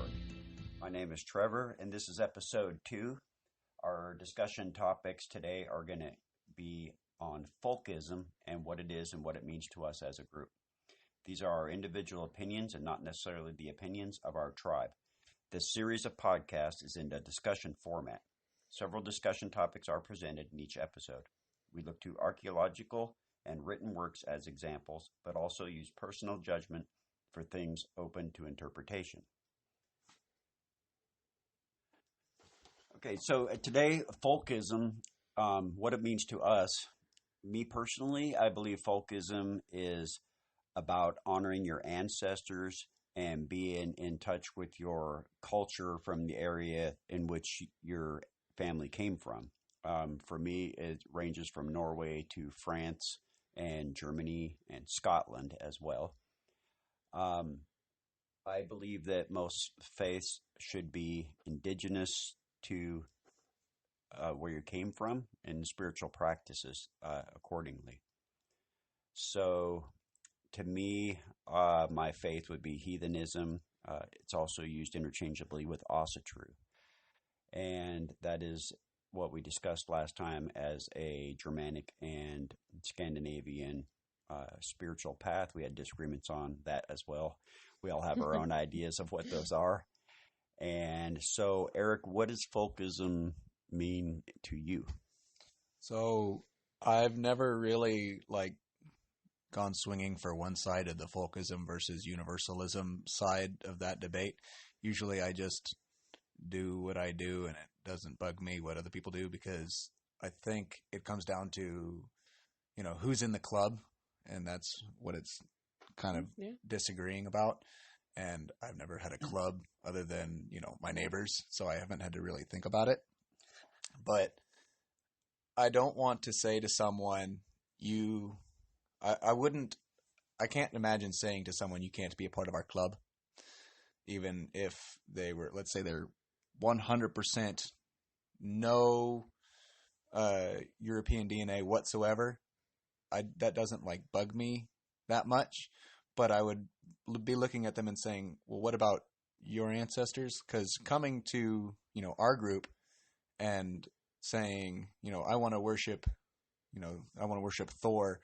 Folkish.org. My name is Trevor, and this is episode 2. Our discussion topics today are going to be on folkism and what it is and what it means to us as a group. These are our individual opinions and not necessarily the opinions of our tribe. This series of podcasts is in a discussion format. Several discussion topics are presented in each episode. We look to archaeological and written works as examples, but also use personal judgment for things open to interpretation. Okay, so today, folkism, what it means to us. Me personally, I believe folkism is about honoring your ancestors and being in touch with your culture from the area in which your family came from. For me, it ranges from Norway to France and Germany and Scotland as well. I believe that most faiths should be indigenous to where you came from and spiritual practices accordingly. So to me, my faith would be Heathenism. It's also used interchangeably with Asatru. And that is what we discussed last time as a Germanic and Scandinavian spiritual path. We had disagreements on that as well. We all have our own ideas of what those are. And so, Eric, what does folkism mean to you? So I've never really gone swinging for one side of the folkism versus universalism side of that debate. Usually I just do what I do and it doesn't bug me what other people do, because I think it comes down to, who's in the club, and that's what it's kind of disagreeing about. And I've never had a club other than, my neighbors, so I haven't had to really think about it. But I don't want to say to someone, I can't imagine saying to someone, you can't be a part of our club, even if they were, let's say they're 100% no European DNA whatsoever. That doesn't bug me that much, but I would be looking at them and saying, well, what about your ancestors? Because coming to, our group and saying, I want to worship Thor,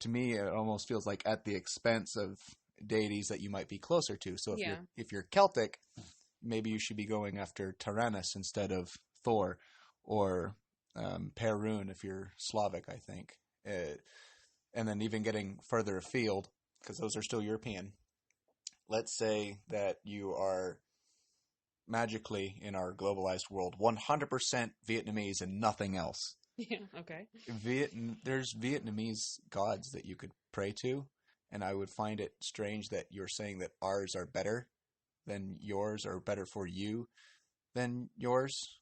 to me, it almost feels like at the expense of deities that you might be closer to. So if you're Celtic, maybe you should be going after Tyrannus instead of Thor, or Perun if you're Slavic, I think. And then even getting further afield, because those are still European. Let's say that you are magically, in our globalized world, 100% Vietnamese and nothing else. Yeah, okay. There's Vietnamese gods that you could pray to, and I would find it strange that you're saying that ours are better than yours, or better for you than yours.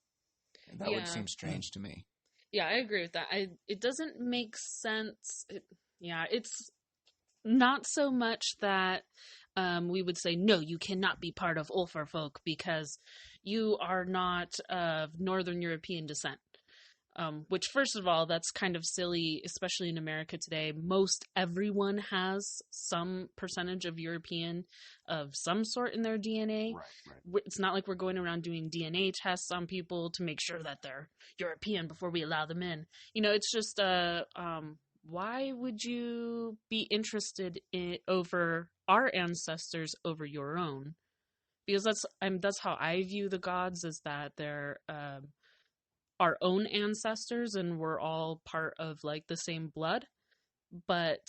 That would seem strange to me. Yeah, I agree with that. It doesn't make sense. It's not so much that we would say, no, you cannot be part of Ulfar Folk because you are not of Northern European descent. Which, first of all, that's kind of silly, especially in America today. Most everyone has some percentage of European of some sort in their DNA. Right. It's not like we're going around doing DNA tests on people to make sure that they're European before we allow them in. It's just, why would you be interested in over our ancestors over your own? Because that's how I view the gods, is that they're our own ancestors and we're all part of the same blood. But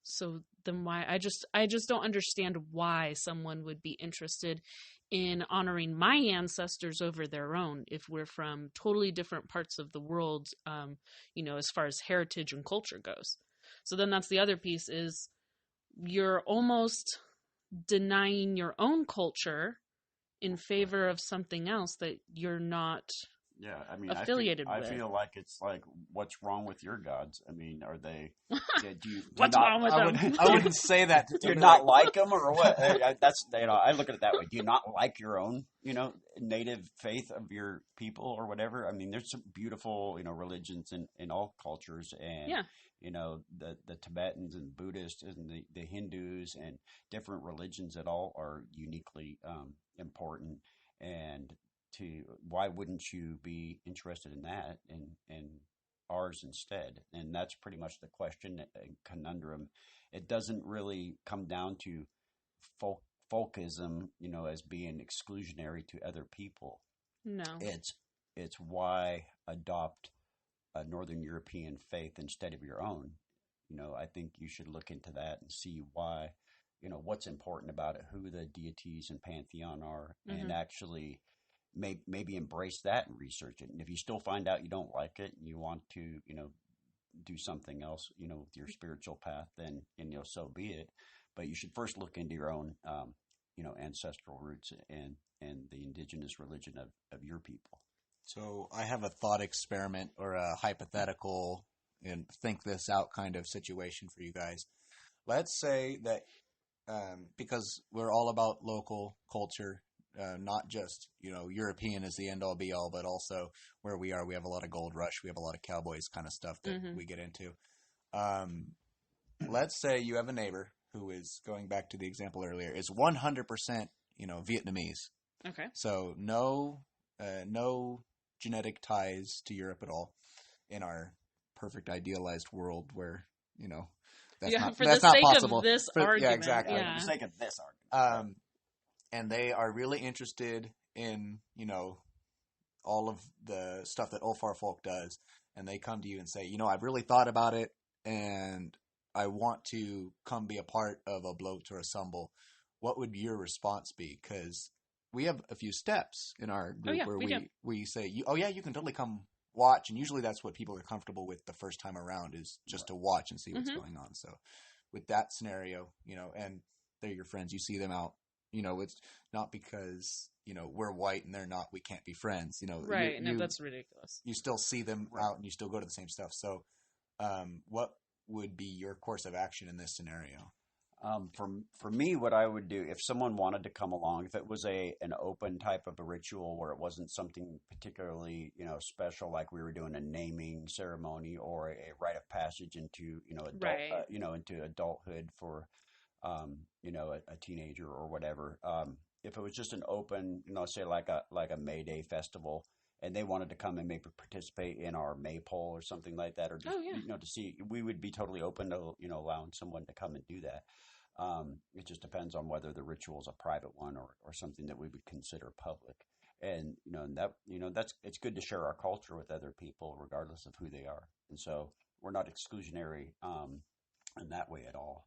so then why I just don't understand why someone would be interested in honoring my ancestors over their own if we're from totally different parts of the world, as far as heritage and culture goes. So then that's the other piece, is you're almost denying your own culture in favor of something else that you're not Yeah, I mean, affiliated I with. feel like it's like, what's wrong with your gods? I mean, are they? Do you What's not, wrong with them? I wouldn't say that. do you not like them or what? That's I look at it that way. Do you not like your own, native faith of your people or whatever? I mean, there's some beautiful, religions in all cultures, and Yeah. the Tibetans and Buddhists and the Hindus and different religions that all are uniquely important. And why wouldn't you be interested in that and ours instead? And that's pretty much the question, conundrum. It doesn't really come down to folkism, as being exclusionary to other people. No. It's why adopt a Northern European faith instead of your own. I think you should look into that and see why, what's important about it, who the deities and pantheon are, and actually maybe embrace that and research it. And if you still find out you don't like it and you want to, do something else, with your spiritual path, then, so be it. But you should first look into your own, ancestral roots and the indigenous religion of your people. So I have a thought experiment or a hypothetical and think this out kind of situation for you guys. Let's say that because we're all about local culture, not just, European is the end all be all, but also where we are, we have a lot of gold rush. We have a lot of cowboys kind of stuff that we get into. Let's say you have a neighbor who is, going back to the example earlier, is 100%, Vietnamese. Okay. So no genetic ties to Europe at all in our perfect idealized world where, that's not possible. Of this argument. Yeah, exactly. For the sake of this argument. And they are really interested in, all of the stuff that Ulfar Folk does. And they come to you and say, I've really thought about it and I want to come be a part of a bloat or a sumble. What would your response be? Because we have a few steps in our group where we say, you can totally come watch. And usually that's what people are comfortable with the first time around, is just to watch and see what's going on. So with that scenario, and they're your friends, you see them out, it's not because, we're white and they're not, we can't be friends, Right. No, that's ridiculous. You still see them out and you still go to the same stuff. So, what would be your course of action in this scenario? For me, what I would do if someone wanted to come along, if it was an open type of a ritual where it wasn't something particularly, special, like we were doing a naming ceremony or a rite of passage into, into adulthood for, a teenager or whatever. If it was just an open, say like a May Day festival, and they wanted to come and maybe participate in our maypole or something like that, or just, to see, we would be totally open to, allowing someone to come and do that. It just depends on whether the ritual is a private one or something that we would consider public. And, it's good to share our culture with other people, regardless of who they are. And so we're not exclusionary, in that way at all.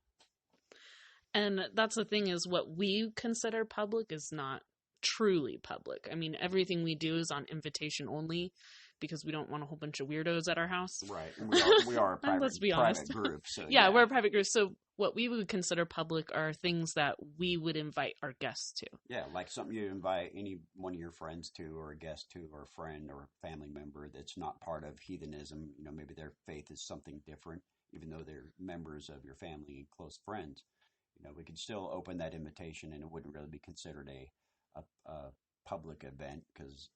And that's the thing, is what we consider public is not truly public. I mean, everything we do is on invitation only, because we don't want a whole bunch of weirdos at our house. Right. And we are a private, let's be honest. private group. So we're a private group. So what we would consider public are things that we would invite our guests to. Yeah, like something you invite any one of your friends to, or a guest to, or a friend or a family member that's not part of heathenism. Maybe their faith is something different, even though they're members of your family and close friends. We could still open that invitation, and it wouldn't really be considered a public event, because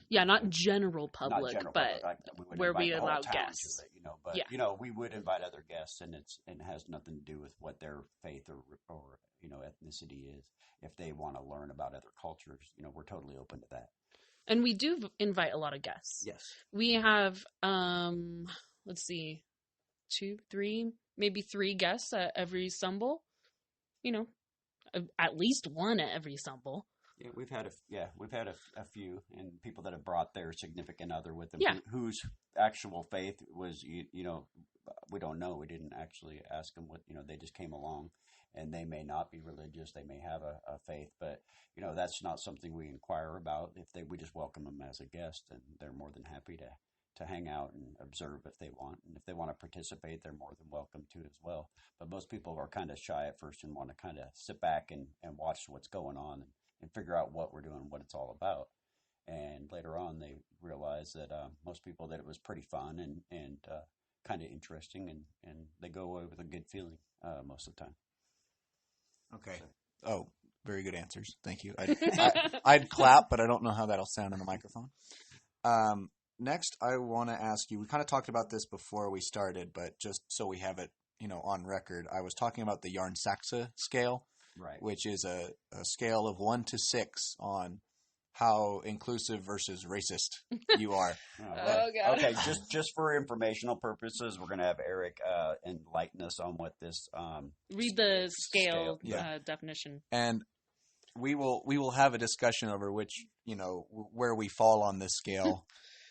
not general public, not general but public, like, where we allow guests. But we would invite other guests, and it has nothing to do with what their faith or ethnicity is. If they want to learn about other cultures, we're totally open to that. And we do invite a lot of guests. Yes, we have let's see, 2, 3, maybe 3 guests at every stumble. At least one at every stumble. Yeah, we've had a few, and people that have brought their significant other with them, whose actual faith was, we don't know. We didn't actually ask them what, they just came along, and they may not be religious. They may have a faith, but, that's not something we inquire about. We just welcome them as a guest, and they're more than happy to hang out and observe if they want. And if they want to participate, they're more than welcome to as well. But most people are kind of shy at first and want to kind of sit back and watch what's going on and figure out what we're doing, what it's all about. And later on, they realized that most people that it was pretty fun and kind of interesting, and they go away with a good feeling most of the time. Okay. Oh, very good answers. Thank you. I'd clap, but I don't know how that'll sound on the microphone. Next, I want to ask you, we kind of talked about this before we started, but just so we have it, on record, I was talking about the Yarn-Saxa scale, Right. which is a scale of 1 to 6 on how inclusive versus racist you are. Oh, God. Okay, just for informational purposes, we're going to have Eric enlighten us on what this Read the scale Yeah. definition. And we will have a discussion over which, where we fall on this scale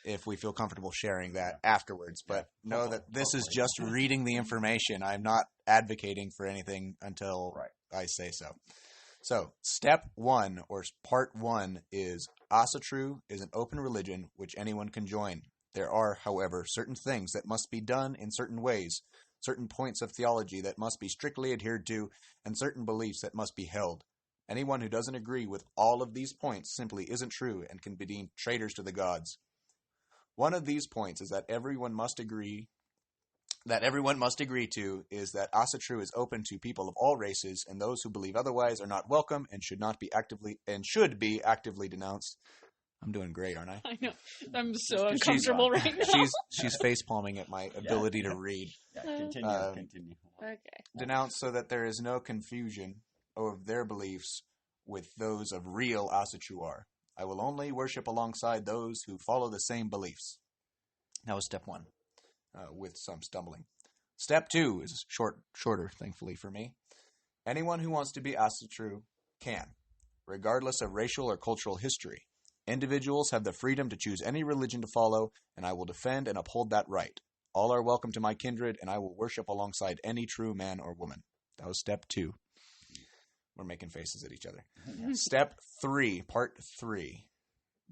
if we feel comfortable sharing that afterwards. But know that this is just reading the information. I'm not advocating for anything until I say so. So, step 1, or part 1, is Asatru is an open religion which anyone can join. There are, however, certain things that must be done in certain ways, certain points of theology that must be strictly adhered to, and certain beliefs that must be held. Anyone who doesn't agree with all of these points simply isn't true and can be deemed traitors to the gods. One of these points is that everyone must agree to is that Asatru is open to people of all races, and those who believe otherwise are not welcome and should be actively denounced. I'm doing great, aren't I? I know. I'm so uncomfortable right now. She's face palming at my ability to read. Yeah, continue. Okay. Denounced so that there is no confusion of their beliefs with those of real Asatru are. I will only worship alongside those who follow the same beliefs. That was step 1. With some stumbling. Step 2 is shorter, thankfully for me. Anyone who wants to be Asatru can, regardless of racial or cultural history. Individuals have the freedom to choose any religion to follow, and I will defend and uphold that right. All are welcome to my kindred, and I will worship alongside any true man or woman. That was step 2. We're making faces at each other. Step 3, part 3.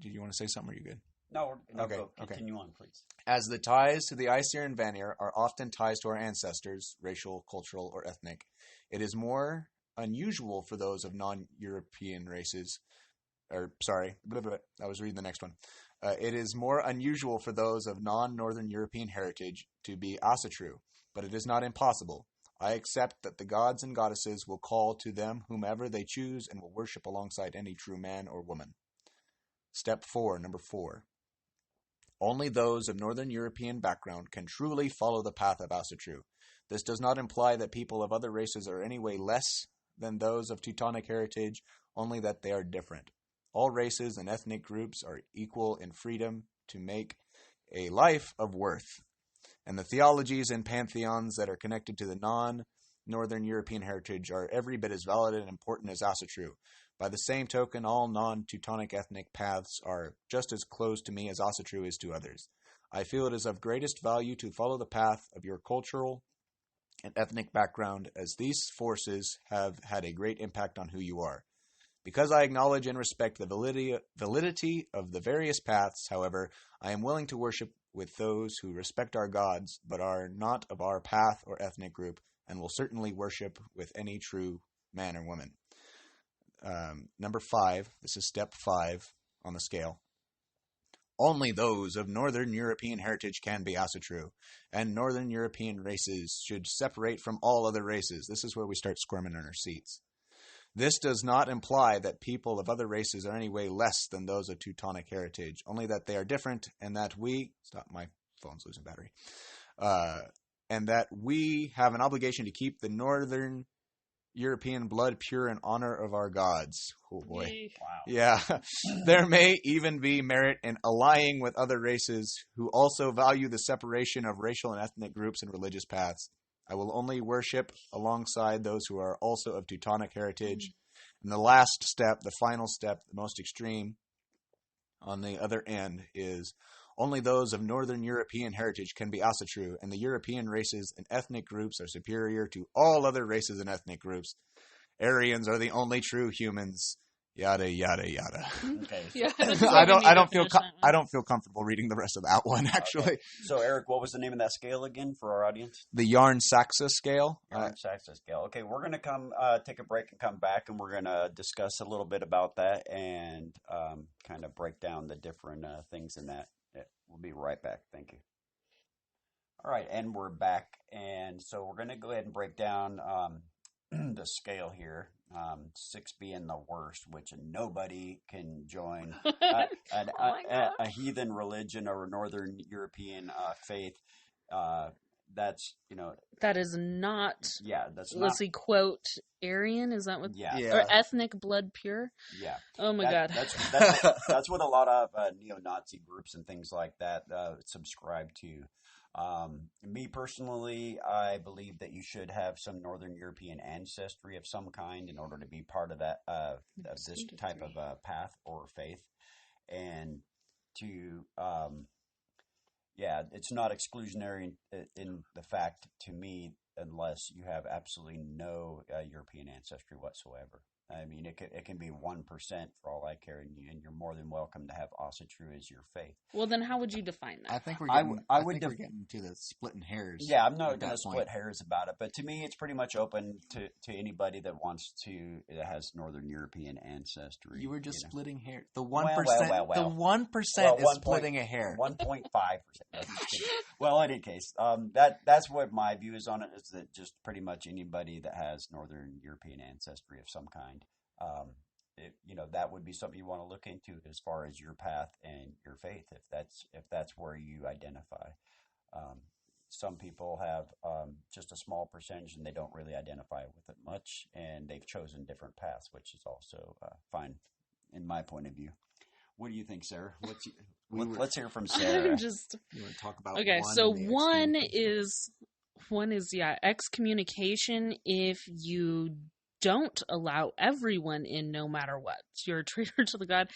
Did you want to say something, or are you good? No, okay. Continue on, please. As the ties to the Aesir and Vanir are often ties to our ancestors, racial, cultural, or ethnic, it is more unusual for those of non-European races. I was reading the next one. It is more unusual for those of non-Northern European heritage to be Asatru, but it is not impossible. I accept that the gods and goddesses will call to them whomever they choose and will worship alongside any true man or woman. Step 4, number 4. Only those of Northern European background can truly follow the path of Asatru. This does not imply that people of other races are any way less than those of Teutonic heritage, only that they are different. All races and ethnic groups are equal in freedom to make a life of worth, and the theologies and pantheons that are connected to the non-Northern European heritage are every bit as valid and important as Asatru. By the same token, all non-Teutonic ethnic paths are just as close to me as Asatru is to others. I feel it is of greatest value to follow the path of your cultural and ethnic background, as these forces have had a great impact on who you are. Because I acknowledge and respect the validity of the various paths, however, I am willing to worship with those who respect our gods, but are not of our path or ethnic group, and will certainly worship with any true man or woman. Number 5, this is step 5 on the scale. Only those of Northern European heritage can be Asatru, and Northern European races should separate from all other races. This is where we start squirming in our seats. This does not imply that people of other races are any way less than those of Teutonic heritage, only that they are different, and that we... Stop, my phone's losing battery. And that we have an obligation to keep the Northern European blood pure in honor of our gods. Oh boy. Wow. Yeah. There may even be merit in allying with other races who also value the separation of racial and ethnic groups and religious paths. I will only worship alongside those who are also of Teutonic heritage. And the last step, the final step, the most extreme on the other end is only those of Northern European heritage can be Asatru, and the European races and ethnic groups are superior to all other races and ethnic groups. Aryans are the only true humans. Yada yada yada. Okay. So, Yeah, I don't feel comfortable reading the rest of that one actually. Okay. So Eric, what was the name of that scale again for our audience? The Yarn Saxa scale. Yarn Saxa scale. Okay, we're gonna come take a break and come back, and we're gonna discuss a little bit about that and kind of break down the different things in that. Yeah, we'll be right back. Thank you. All right, and we're back, and so we're gonna go ahead and break down the scale here. 6 being the worst, which nobody can join a heathen religion or a Northern European faith. That's that is not. Yeah, that's let's see, quote Aryan. Is that what? Yeah. Or ethnic blood pure? Yeah. Oh my God. That's what a lot of neo-Nazi groups and things like that subscribe to. Me personally, I believe that you should have some Northern European ancestry of some kind in order to be part of that of this type of path or faith, and to it's not exclusionary in the fact to me unless you have absolutely no European ancestry whatsoever. I mean, it can be 1% for all I care, and you're more than welcome to have Asatru as your faith. Well, then how would you define that? I think we're getting, we're getting to the splitting hairs. Yeah, I'm not going to split hairs about it, but to me, it's pretty much open to anybody that wants to, that has Northern European ancestry. You were just splitting hair. The 1%, the 1% is splitting a hair. 1.5%. Well, in any case, that's what my view is on it. Is that just pretty much anybody that has Northern European ancestry of some kind. That would be something you want to look into as far as your path and your faith, if that's where you identify. Some people have just a small percentage and they don't really identify with it much, and they've chosen different paths, which is also fine in my point of view. What do you think, Sarah? Let's hear from Sarah. You want to talk about one is excommunication if you don't allow everyone in no matter what. You're a traitor to the god.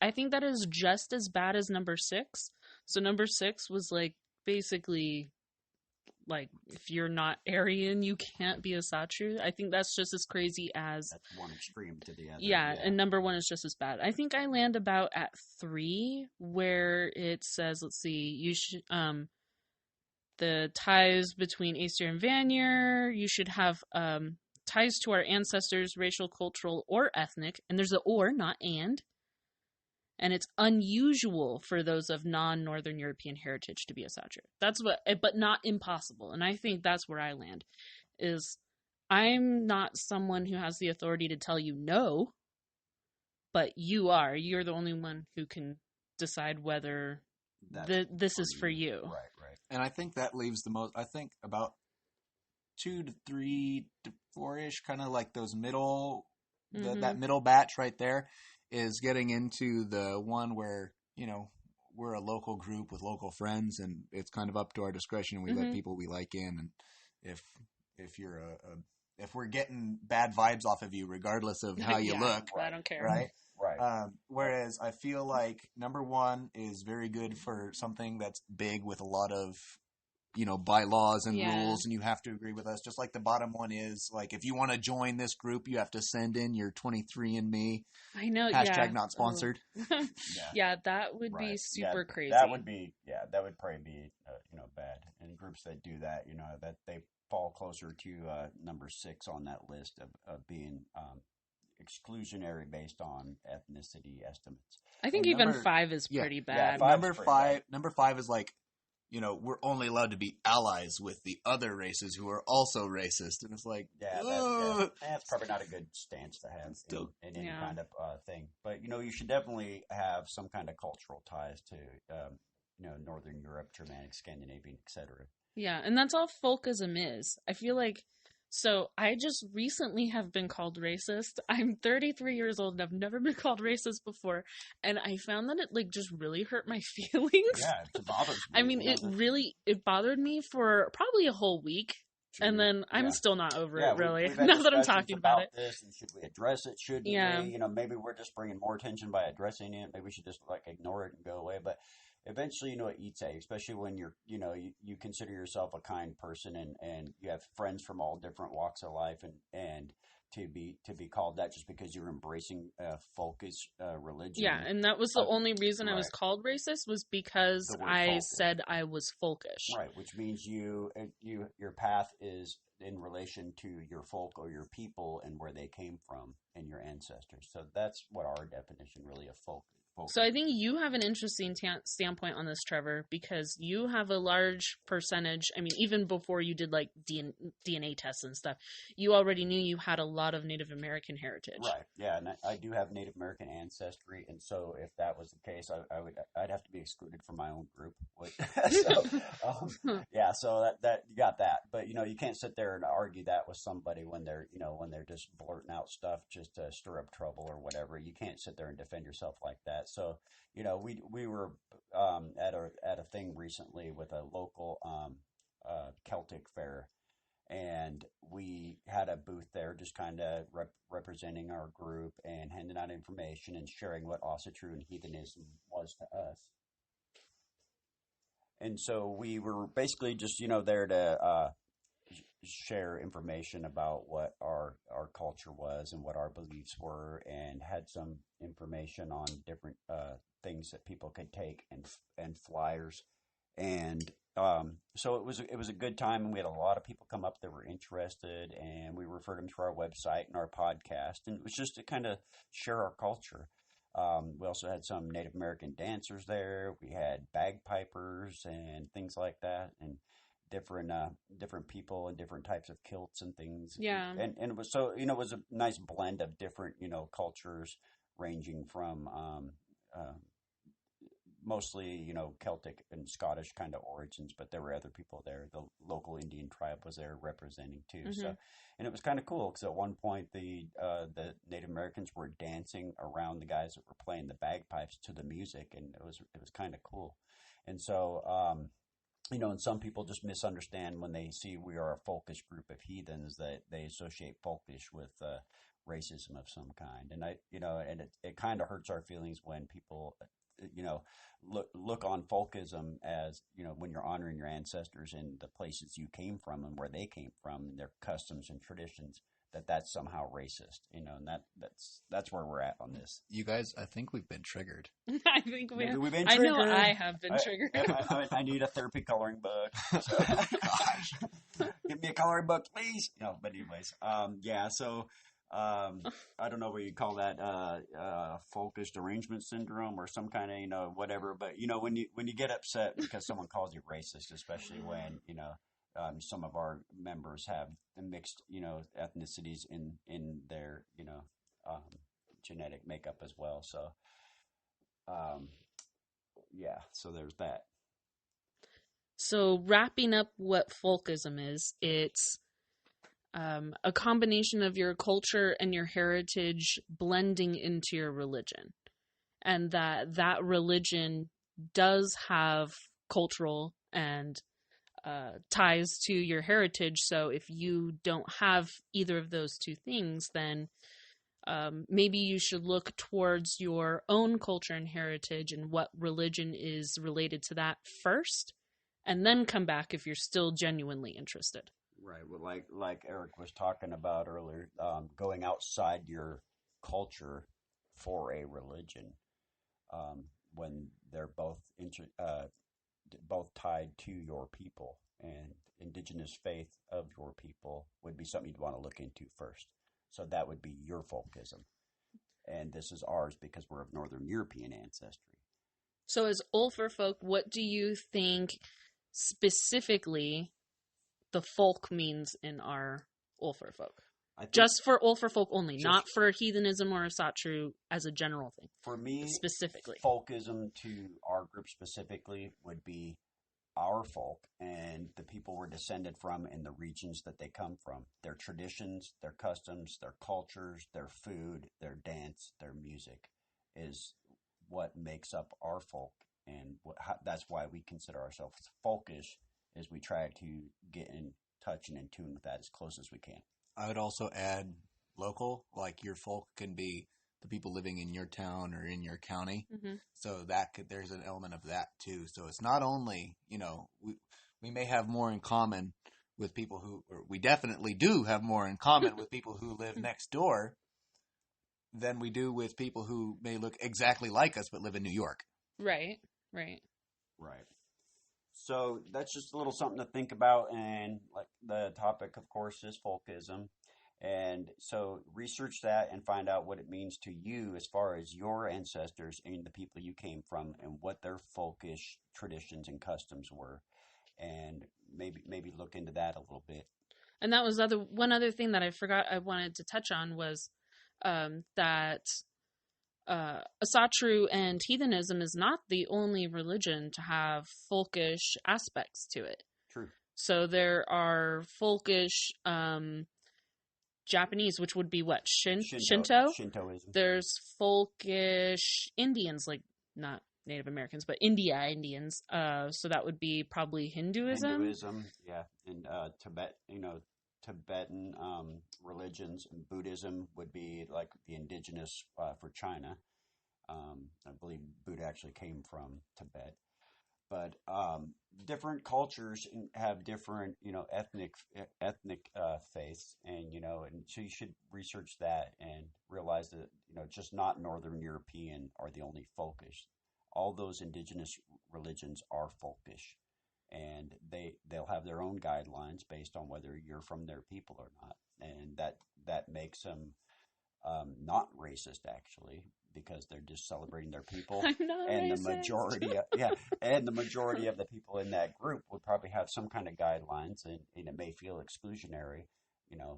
I think that is just as bad as number 6. So number 6 was basically if you're not Aryan, you can't be a Asatru. I think that's just as crazy as... That's one extreme to the other. Yeah, and number 1 is just as bad. I think I land about at 3, where it says, let's see, you should... the ties between Aesir and Vanir, you should have... ties to our ancestors, racial, cultural, or ethnic, and there's a or, not and it's unusual for those of non-Northern European heritage to be a Asatru. But not impossible, and I think that's where I land, is I'm not someone who has the authority to tell you no, but you're the only one who can decide whether this is for you. Right. And I think that leaves about 2 to 3 to 4-ish, kind of like those middle, that middle batch right there is getting into the one where, we're a local group with local friends and it's kind of up to our discretion and we let people we like in. And if you're if we're getting bad vibes off of you, regardless of how you look, I don't care. Right. Right. Whereas I feel like number 1 is very good for something that's big with a lot of, bylaws and rules, and you have to agree with us. Just like the bottom one is, if you want to join this group, you have to send in your 23andMe. I know, #, not sponsored. Yeah, that would be super crazy. That would probably be, bad. And groups that do that, that they fall closer to number 6 on that list of being exclusionary based on ethnicity estimates. I think even 5 is pretty bad. Yeah, number 5 is we're only allowed to be allies with the other races who are also racist. And it's that's probably not a good stance to have in any kind of thing. But, you should definitely have some kind of cultural ties to, Northern Europe, Germanic, Scandinavian, etc. Yeah, and that's all Folkism is. I feel like... So, I just recently have been called racist. I'm 33 years old and I've never been called racist before. And I found that it just really hurt my feelings. Yeah, it bothers me. I mean, it bothered me for probably a whole week. True. And then I'm still not over it, really. Now that I'm talking about it. This, and should we address it? Should we? Maybe we're just bringing more attention by addressing it. Maybe we should just ignore it and go away. But eventually, it eats at you, especially when you're, you consider yourself a kind person and you have friends from all different walks of life and to be called that just because you're embracing folkish religion. Yeah, and that was the only reason I was right. called racist was because The word I folkish. said I was folkish. Right, which means your path is in relation to your folk or your people and where they came from and your ancestors. So that's what our definition really of folk. So I think you have an interesting standpoint on this, Trevor, because you have a large percentage. I mean, even before you did like DNA tests and stuff, you already knew you had a lot of Native American heritage. Right. Yeah, and I do have Native American ancestry, and so if that was the case, I'd have to be excluded from my own group. Yeah, so that you got that, but you can't sit there and argue that with somebody when they're just blurting out stuff just to stir up trouble or whatever. You can't sit there and defend yourself like that. So, we were at a thing recently with a local Celtic fair, and we had a booth there just kind of representing our group and handing out information and sharing what Asatru and Heathenism was to us. And so we were basically just, there to share information about what our culture was and what our beliefs were, and had some information on different things that people could take and flyers. And so it was a good time, and we had a lot of people come up that were interested, and we referred them to our website and our podcast, and it was just to kind of share our culture. We also had some Native American dancers there. We had bagpipers and things like that, and different people and different types of kilts and things. Yeah. And it was it was a nice blend of different, cultures ranging from mostly, Celtic and Scottish kind of origins, but there were other people there. The local Indian tribe was there representing too. Mm-hmm. So, and it was kind of cool because at one point the Native Americans were dancing around the guys that were playing the bagpipes to the music, and it was kind of cool. And so, and some people just misunderstand when they see we are a folkish group of heathens, that they associate folkish with racism of some kind. And and it kind of hurts our feelings when people, look on folkism as, when you're honoring your ancestors and the places you came from and where they came from and their customs and traditions, that's somehow racist, and that's where we're at on this. You guys, I think we've been triggered. I think we've been triggered. I know I have been triggered. I need a therapy coloring book. So, gosh, give me a coloring book, please. But anyways, yeah. So, I don't know what you call that, folkish derangement syndrome or some kind of, whatever. But when you get upset because someone calls you racist, especially when some of our members have mixed, ethnicities in their, genetic makeup as well. So, yeah, so there's that. So wrapping up what folkism is, it's a combination of your culture and your heritage blending into your religion. And that religion does have cultural and ties to your heritage. So if you don't have either of those two things, then maybe you should look towards your own culture and heritage and what religion is related to that first, and then come back if you're still genuinely interested. Right. Well, like Eric was talking about earlier, going outside your culture for a religion, when they're both tied to your people, and indigenous faith of your people would be something you'd want to look into first. So that would be your folkism. And this is ours because we're of Northern European ancestry. So as Ulfar Folk, what do you think specifically the folk means in our Ulfar Folk? Just for Ulfar Folk only, not for heathenism or Asatru as a general thing. For me, specifically, folkism to our group specifically would be our folk and the people we're descended from in the regions that they come from. Their traditions, their customs, their cultures, their food, their dance, their music is what makes up our folk. And that's why we consider ourselves folkish, is we try to get in touch and in tune with that as close as we can. I would also add local, like your folk can be the people living in your town or in your county. Mm-hmm. So there's an element of that too. So it's not only, we may have more in common with people who, or we definitely do have more in common with people who live next door than we do with people who may look exactly like us but live in New York. Right. So that's just a little something to think about. And like the topic, of course, is folkism. And so research that and find out what it means to you as far as your ancestors and the people you came from and what their folkish traditions and customs were. And maybe look into that a little bit. And that was one other thing that I forgot I wanted to touch on was that Asatru and Heathenism is not the only religion to have folkish aspects to it. True. So there are folkish Japanese, which would be what? Shinto? Shintoism. There's folkish Indians, like not Native Americans, but Indians. So that would be probably Hinduism, yeah, and Tibet. Tibetan religions, and Buddhism would be like the indigenous for China. I believe Buddha actually came from Tibet, but different cultures have different, ethnic faiths, and and so you should research that and realize that just not Northern European are the only folkish. All those indigenous religions are folkish, and they'll have their own guidelines based on whether you're from their people or not, and that makes them not racist actually, because they're just celebrating their people. I'm not and racist. The majority of the people in that group would probably have some kind of guidelines, and it may feel exclusionary.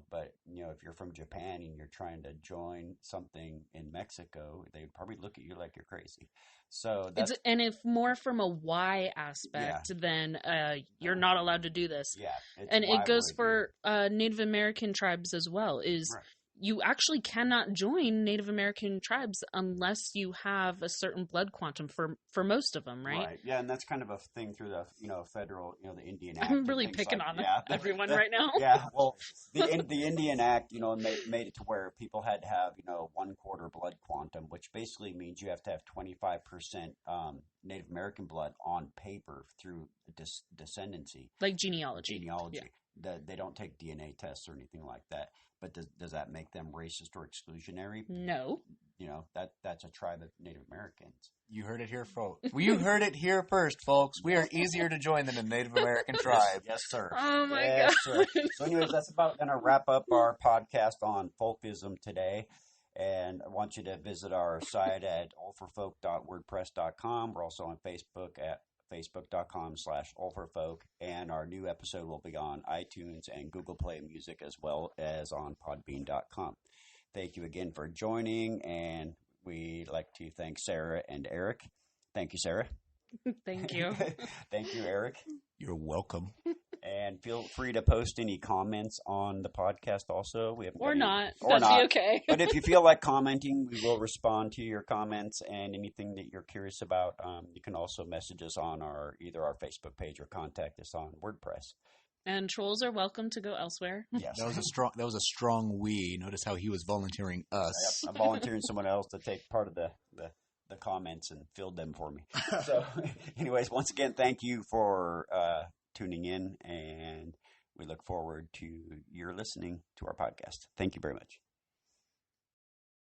But if you're from Japan and you're trying to join something in Mexico, they would probably look at you like you're crazy. So and if more from a why aspect, then you're not allowed to do this. Yeah, and it goes for Native American tribes as well. Right. You actually cannot join Native American tribes unless you have a certain blood quantum for most of them, right? Right. Yeah, and that's kind of a thing through the federal, the Indian Act. I'm really picking on everyone right now. Yeah. Well, the Indian Act, made it to where people had to have 1/4 blood quantum, which basically means you have to have 25% Native American blood on paper through descendancy, like genealogy. Yeah. They don't take DNA tests or anything like that. But does that make them racist or exclusionary? No. That's a tribe of Native Americans. You heard it here, folks. You heard it here first, folks. We are easier to join than a Native American tribe. Yes, sir. Oh, my God. Sir. So anyways, that's about going to wrap up our podcast on folkism today. And I want you to visit our site at ulfarfolk.wordpress.com. We're also on Facebook at facebook.com/ulfarfolk, and our new episode will be on iTunes and Google Play Music, as well as on podbean.com. Thank you again for joining, and we'd like to thank Sarah and Eric. Thank you, Sarah. Thank you. Thank you, Eric. You're welcome. And feel free to post any comments on the podcast also. We haven't or not. Or That'd not. be okay. But if you feel like commenting, we will respond to your comments, and anything that you're curious about, you can also message us on either our Facebook page or contact us on WordPress. And trolls are welcome to go elsewhere. Yes. That was a strong we. Notice how he was volunteering us. Yep, I'm volunteering someone else to take part of the comments and field them for me. So anyways, once again, thank you for tuning in, and we look forward to your listening to our podcast. Thank you very much.